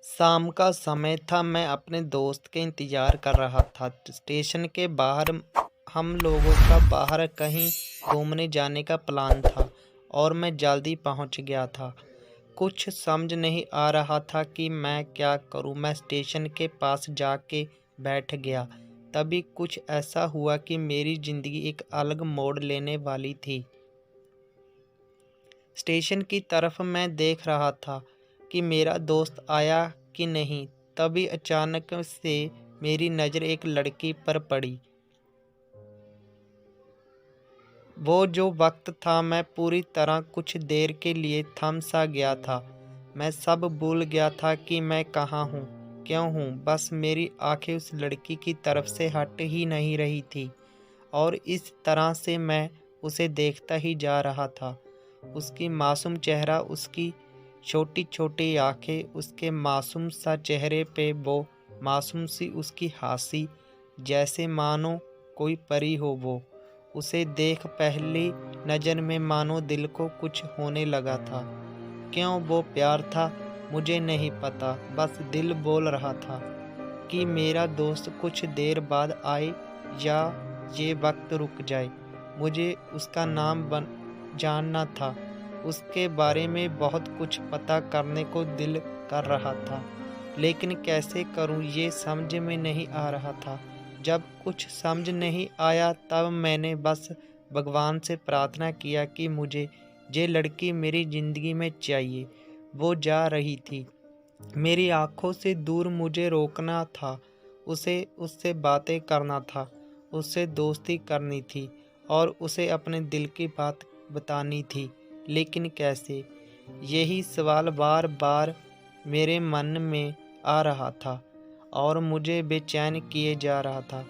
शाम का समय था। मैं अपने दोस्त के इंतज़ार कर रहा था। स्टेशन के बाहर हम लोगों का बाहर कहीं घूमने जाने का प्लान था और मैं जल्दी पहुंच गया था। कुछ समझ नहीं आ रहा था कि मैं क्या करूं। मैं स्टेशन के पास जाके बैठ गया। तभी कुछ ऐसा हुआ कि मेरी ज़िंदगी एक अलग मोड़ लेने वाली थी। स्टेशन की तरफ मैं देख रहा था कि मेरा दोस्त आया कि नहीं। तभी अचानक से मेरी नज़र एक लड़की पर पड़ी। वो जो वक्त था, मैं पूरी तरह कुछ देर के लिए थम सा गया था। मैं सब भूल गया था कि मैं कहाँ हूँ, क्यों हूँ। बस मेरी आंखें उस लड़की की तरफ से हट ही नहीं रही थी और इस तरह से मैं उसे देखता ही जा रहा था। उसकी मासूम चेहरा, उसकी छोटी छोटी आंखें, उसके मासूम सा चेहरे पे वो मासूम सी उसकी हंसी, जैसे मानो कोई परी हो वो। उसे देख पहली नज़र में मानो दिल को कुछ होने लगा था। क्यों वो प्यार था मुझे नहीं पता, बस दिल बोल रहा था कि मेरा दोस्त कुछ देर बाद आए या ये वक्त रुक जाए। मुझे उसका नाम जानना था, उसके बारे में बहुत कुछ पता करने को दिल कर रहा था, लेकिन कैसे करूं ये समझ में नहीं आ रहा था। जब कुछ समझ नहीं आया तब मैंने बस भगवान से प्रार्थना किया कि मुझे ये लड़की मेरी ज़िंदगी में चाहिए। वो जा रही थी मेरी आंखों से दूर, मुझे रोकना था, उसे उससे बातें करना था, उससे दोस्ती करनी थी और उसे अपने दिल की बात बतानी थी। लेकिन कैसे? यही सवाल बार बार मेरे मन में आ रहा था और मुझे बेचैन किए जा रहा था।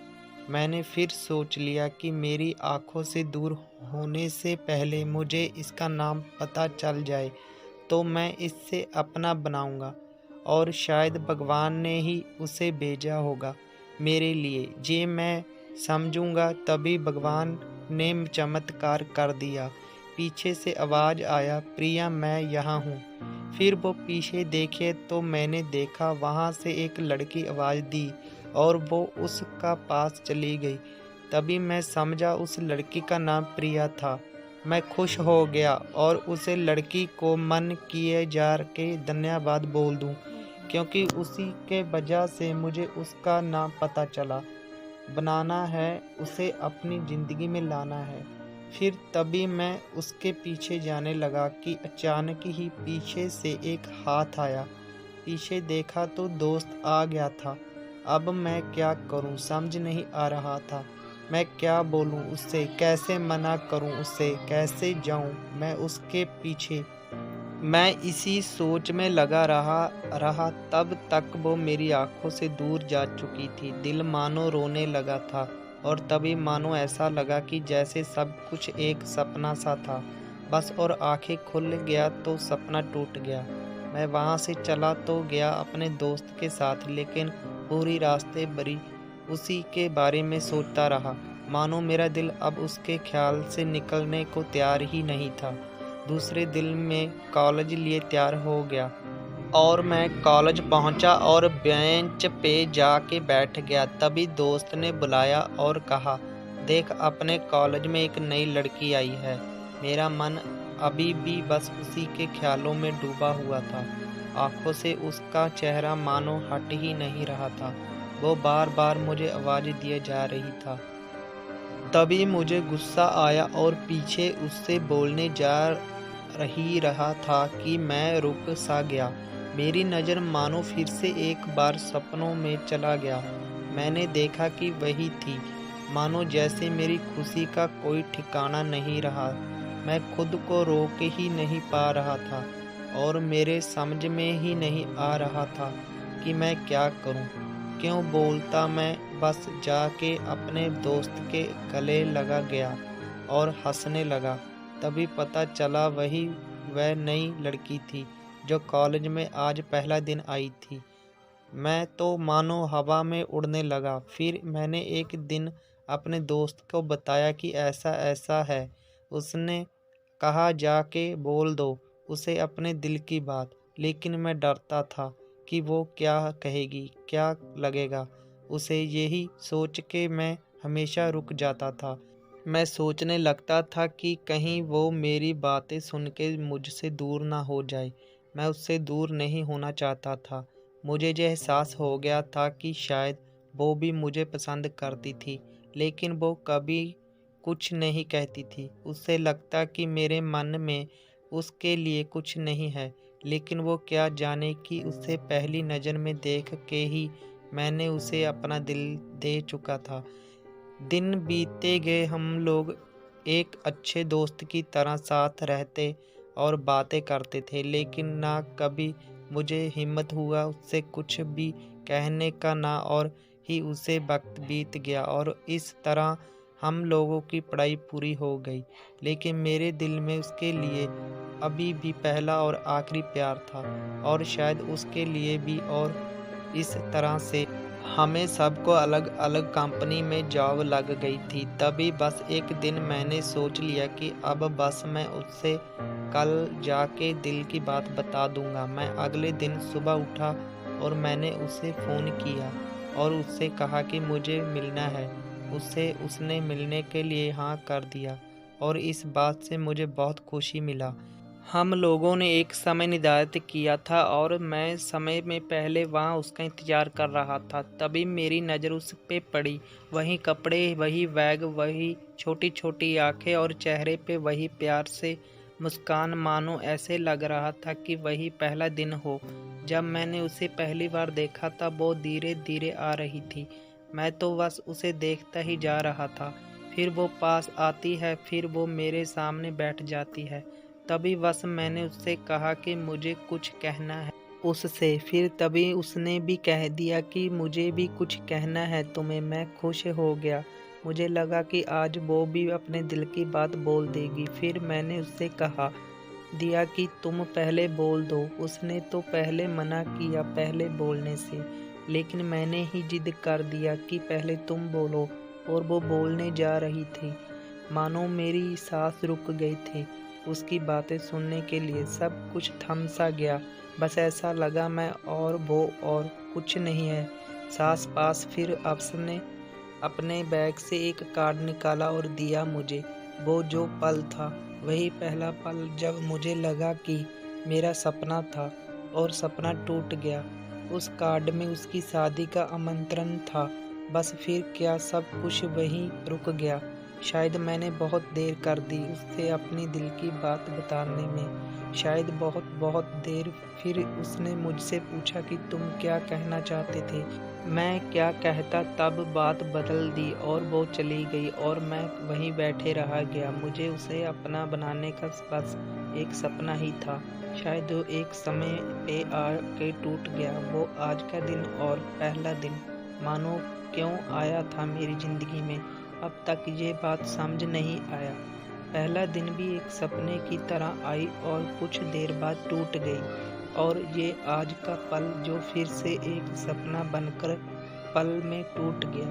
मैंने फिर सोच लिया कि मेरी आंखों से दूर होने से पहले मुझे इसका नाम पता चल जाए तो मैं इससे अपना बनाऊंगा और शायद भगवान ने ही उसे भेजा होगा मेरे लिए। ये मैं समझूंगा तभी भगवान ने चमत्कार कर दिया। पीछे से आवाज़ आया, प्रिया मैं यहाँ हूँ। फिर वो पीछे देखे तो मैंने देखा वहाँ से एक लड़की आवाज़ दी और वो उसका पास चली गई। तभी मैं समझा उस लड़की का नाम प्रिया था। मैं खुश हो गया और उसे लड़की को मन किए जा के धन्यवाद बोल दूं, क्योंकि उसी के वजह से मुझे उसका नाम पता चला। बनाना है, उसे अपनी ज़िंदगी में लाना है। फिर तभी मैं उसके पीछे जाने लगा कि अचानक ही पीछे से एक हाथ आया। पीछे देखा तो दोस्त आ गया था। अब मैं क्या करूं समझ नहीं आ रहा था। मैं क्या बोलूं उससे, कैसे मना करूं उससे, कैसे जाऊं मैं उसके पीछे। मैं इसी सोच में लगा रहा तब तक वो मेरी आंखों से दूर जा चुकी थी। दिल मानो रोने लगा था और तभी मानो ऐसा लगा कि जैसे सब कुछ एक सपना सा था बस, और आंखें खुल गया तो सपना टूट गया। मैं वहाँ से चला तो गया अपने दोस्त के साथ, लेकिन पूरी रास्ते भरी उसी के बारे में सोचता रहा। मानो मेरा दिल अब उसके ख्याल से निकलने को तैयार ही नहीं था। दूसरे दिन में कॉलेज लिए तैयार हो गया और मैं कॉलेज पहुंचा और बेंच पे जाके बैठ गया। तभी दोस्त ने बुलाया और कहा, देख अपने कॉलेज में एक नई लड़की आई है। मेरा मन अभी भी बस उसी के ख्यालों में डूबा हुआ था। आंखों से उसका चेहरा मानो हट ही नहीं रहा था। वो बार बार मुझे आवाज़ दिए जा रही था। तभी मुझे गुस्सा आया और पीछे उससे बोलने जा रहा था कि मैं रुक सा गया। मेरी नज़र मानो फिर से एक बार सपनों में चला गया। मैंने देखा कि वही थी, मानो जैसे मेरी खुशी का कोई ठिकाना नहीं रहा। मैं खुद को रोक ही नहीं पा रहा था और मेरे समझ में ही नहीं आ रहा था कि मैं क्या करूं। क्यों बोलता मैं बस जाके अपने दोस्त के गले लगा गया और हंसने लगा। तभी पता चला वही वह नई लड़की थी जो कॉलेज में आज पहला दिन आई थी। मैं तो मानो हवा में उड़ने लगा। फिर मैंने एक दिन अपने दोस्त को बताया कि ऐसा ऐसा है। उसने कहा जाके बोल दो उसे अपने दिल की बात, लेकिन मैं डरता था कि वो क्या कहेगी, क्या लगेगा उसे। यही सोच के मैं हमेशा रुक जाता था। मैं सोचने लगता था कि कहीं वो मेरी बातें सुन के मुझसे दूर ना हो जाए। मैं उससे दूर नहीं होना चाहता था। मुझे ये एहसास हो गया था कि शायद वो भी मुझे पसंद करती थी, लेकिन वो कभी कुछ नहीं कहती थी। उससे लगता कि मेरे मन में उसके लिए कुछ नहीं है, लेकिन वो क्या जाने कि उससे पहली नज़र में देख के ही मैंने उसे अपना दिल दे चुका था। दिन बीतते गए, हम लोग एक अच्छे दोस्त की तरह साथ रहते और बातें करते थे, लेकिन ना कभी मुझे हिम्मत हुआ उससे कुछ भी कहने का, ना और ही उसे वक्त बीत गया और इस तरह हम लोगों की पढ़ाई पूरी हो गई। लेकिन मेरे दिल में उसके लिए अभी भी पहला और आखिरी प्यार था, और शायद उसके लिए भी। और इस तरह से हमें सबको अलग अलग कंपनी में जॉब लग गई थी। तभी बस एक दिन मैंने सोच लिया कि अब बस मैं उससे कल जाके दिल की बात बता दूंगा। मैं अगले दिन सुबह उठा और मैंने उसे फ़ोन किया और उससे कहा कि मुझे मिलना है। उसने मिलने के लिए हाँ कर दिया, और इस बात से मुझे बहुत खुशी मिला। हम लोगों ने एक समय निर्धारित किया था और मैं समय में पहले वहाँ उसका इंतज़ार कर रहा था। तभी मेरी नज़र उस पे पड़ी। वही कपड़े, वही बैग, वही छोटी छोटी आंखें और चेहरे पे वही प्यार से मुस्कान, मानो ऐसे लग रहा था कि वही पहला दिन हो जब मैंने उसे पहली बार देखा था। वो धीरे धीरे आ रही थी। मैं तो बस उसे देखता ही जा रहा था। फिर वो पास आती है, फिर वो मेरे सामने बैठ जाती है। तभी बस मैंने उससे कहा कि मुझे कुछ कहना है उससे। फिर तभी उसने भी कह दिया कि मुझे भी कुछ कहना है तुम्हें। मैं खुश हो गया। मुझे लगा कि आज वो भी अपने दिल की बात बोल देगी। फिर मैंने उससे कहा दिया कि तुम पहले बोल दो। उसने तो पहले मना किया पहले बोलने से, लेकिन मैंने ही जिद कर दिया कि पहले तुम बोलो। और वो बोलने जा रही थी। मानो मेरी सांस रुक गई थी उसकी बातें सुनने के लिए। सब कुछ थम सा गया। बस ऐसा लगा मैं और वो और कुछ नहीं है सांस पास। फिर उसने अपने बैग से एक कार्ड निकाला और दिया मुझे। वो जो पल था वही पहला पल जब मुझे लगा कि मेरा सपना था और सपना टूट गया। उस कार्ड में उसकी शादी का आमंत्रण था। बस फिर क्या सब कुछ वहीं रुक गया। शायद मैंने बहुत देर कर दी उससे अपनी दिल की बात बताने में, शायद बहुत बहुत देर। फिर उसने मुझसे पूछा कि तुम क्या कहना चाहते थे। मैं क्या कहता, तब बात बदल दी और वो चली गई और मैं वहीं बैठे रह गया। मुझे उसे अपना बनाने का बस एक सपना ही था। शायद वो एक समय पे आके टूट गया। वो आज का दिन और पहला दिन मानो क्यों आया था मेरी ज़िंदगी में, अब तक ये बात समझ नहीं आया। पहला दिन भी एक सपने की तरह आई और कुछ देर बाद टूट गई। और ये आज का पल जो फिर से एक सपना बनकर पल में टूट गया।